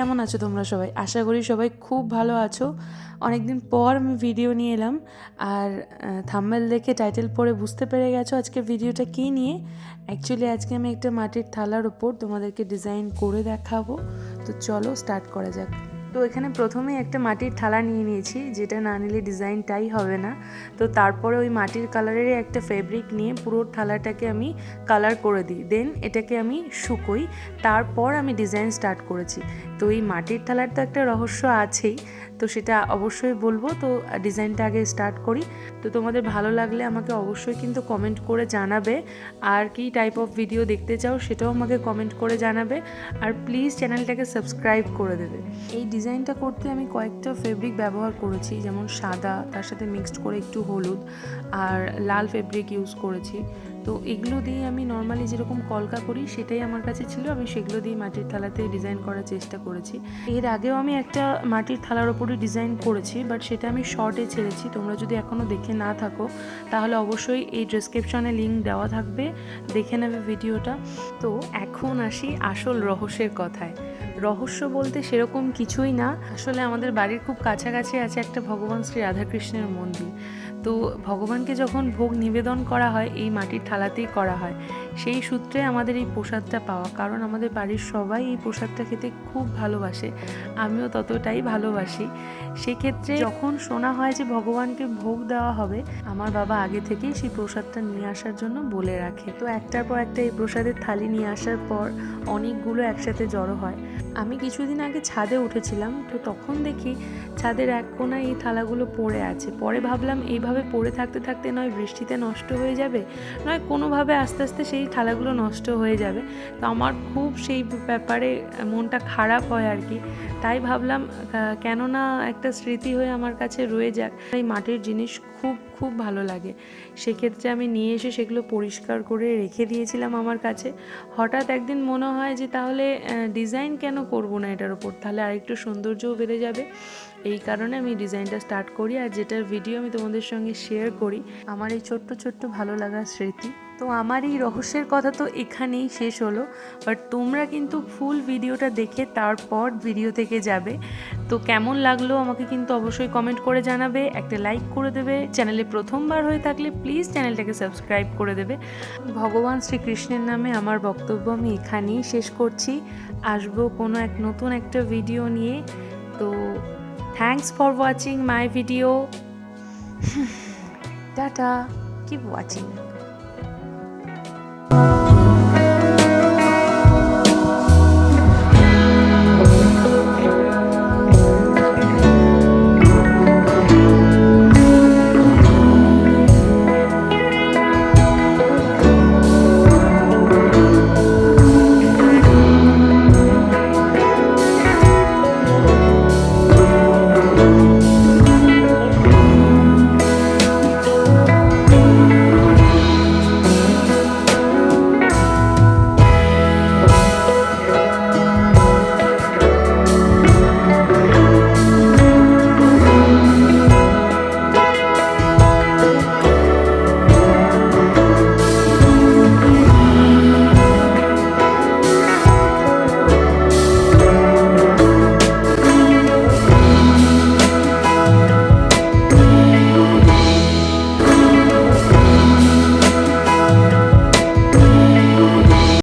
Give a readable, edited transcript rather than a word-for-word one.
কেমন আছো তোমরা সবাই? আশা করি সবাই খুব ভালো আছো। অনেকদিন পর আমি ভিডিও নিয়ে এলাম, আর থাম্বনেল দেখে টাইটেল পড়ে বুঝতে পেরে গেছো আজকে ভিডিওটা কী নিয়ে। অ্যাকচুয়ালি আজকে আমি একটা মাটির থালার ওপর তোমাদেরকে ডিজাইন করে দেখাবো। তো চলো স্টার্ট করা যাক। তো এখানে প্রথমেই একটা মাটির থালা নিয়ে নিয়েছি, যেটা না নিলে ডিজাইনটাই হবে না। তো তারপরে ওই মাটির কালারেরই একটা ফেব্রিক নিয়ে পুরো থালাটাকে আমি কালার করে দিই, দেন এটাকে আমি শুকোই, তারপর আমি ডিজাইন স্টার্ট করেছি। তো এই মাটির থালার তো একটা রহস্য আছেই, তো সেটা অবশ্যই বলবো। তো ডিজাইনটা আগে স্টার্ট করি। তো তোমাদের ভালো লাগলে আমাকে অবশ্যই কিন্তু কমেন্ট করে জানাবে, আর কি টাইপ অফ ভিডিও দেখতে চাও সেটাও আমাকে কমেন্ট করে জানাবে, আর প্লিজ চ্যানেলটাকে সাবস্ক্রাইব করে দেবে। এই ডিজাইনটা করতে আমি কয়েকটা ফেব্রিক ব্যবহার করেছি, যেমন সাদা, তার সাথে মিক্সড করে একটু হলুদ আর লাল ফেব্রিক ইউজ করেছি। তো এগুলো দিয়ে আমি নর্মালি যেরকম কলকা করি সেটাই আমার কাছে ছিল, আমি সেগুলো দিয়ে মাটির থালাতে ডিজাইন করার চেষ্টা করেছি। এর আগেও আমি একটা মাটির থালার ওপরই ডিজাইন করেছি, বাট সেটা আমি শর্টে ছেড়েছি। তোমরা যদি এখনও দেখে না থাকো তাহলে অবশ্যই এই ডেসক্রিপশনে লিঙ্ক দেওয়া থাকবে, দেখে নেবে ভিডিওটা। তো এখন আসি আসল রহস্যের কথায়। রহস্য বলতে সেরকম কিছুই না, আসলে আমাদের বাড়ির খুব কাছাকাছি আছে একটা ভগবান শ্রী রাধাকৃষ্ণের মন্দির। তো ভগবানকে যখন ভোগ নিবেদন করা হয় এই মাটির থালাতেই করা হয়। সেই সূত্রে আমাদের এই প্রসাদটা পাওয়া, কারণ আমাদের বাড়ির সবাই এই প্রসাদটা খেতে খুব ভালোবাসে, আমিও ততটাই ভালোবাসি। সেক্ষেত্রে যখন শোনা হয় যে ভগবানকে ভোগ দেওয়া হবে, আমার বাবা আগে থেকেই সেই প্রসাদটা নিয়ে আসার জন্য বলে রাখে। তো একটার পর একটা এই প্রসাদের থালি নিয়ে আসার পর অনেকগুলো একসাথে জড়ো হয়। আমি কিছুদিন আগে ছাদে উঠেছিলাম, তো তখন দেখি ছাদের এক কোণায় এই থালাগুলো পড়ে আছে। পরে ভাবলাম এইভাবে পড়ে থাকতে থাকতে নয় বৃষ্টিতে নষ্ট হয়ে যাবে, নয় কোনোভাবে আস্তে আস্তে সেই থালাগুলো নষ্ট হয়ে যাবে। তো আমার খুব সেই ব্যাপারে মনটা খারাপ হয় আর কি। তাই ভাবলাম কেননা একটা স্মৃতি হয়ে আমার কাছে রয়ে যাক। এই মাটির জিনিস খুব খুব ভালো লাগে। সেক্ষেত্রে আমি নিয়ে এসে সেগুলো পরিষ্কার করে রেখে দিয়েছিলাম আমার কাছে। হঠাৎ একদিন মনে হয় যে তাহলে ডিজাইন কেন করব না এটার ওপর, তাহলে আরেকটু সৌন্দর্যও বেড়ে যাবে। এই কারণে আমি ডিজাইনটা স্টার্ট করি, আর যেটার ভিডিও আমি তোমাদের সঙ্গে শেয়ার করি, আমার এই ছোট্ট ছোট্ট ভালো লাগার স্মৃতি। তো আমার এই রহস্যের কথা তো এখানেই শেষ হলো, বাট তোমরা কিন্তু ফুল ভিডিওটা দেখে তারপর ভিডিও থেকে যাবে। তো কেমন লাগলো আমাকে কিন্তু অবশ্যই কমেন্ট করে জানাবে, একটা লাইক করে দেবে, চ্যানেলে প্রথমবার হয়ে থাকলে প্লিজ চ্যানেলটাকে সাবস্ক্রাইব করে দেবে। ভগবান শ্রীকৃষ্ণের নামে আমার বক্তব্য আমি এখানেই শেষ করছি। আসবো কোনো এক নতুন একটা ভিডিও নিয়ে। তো thanks for watching my video. Tata, keep watching.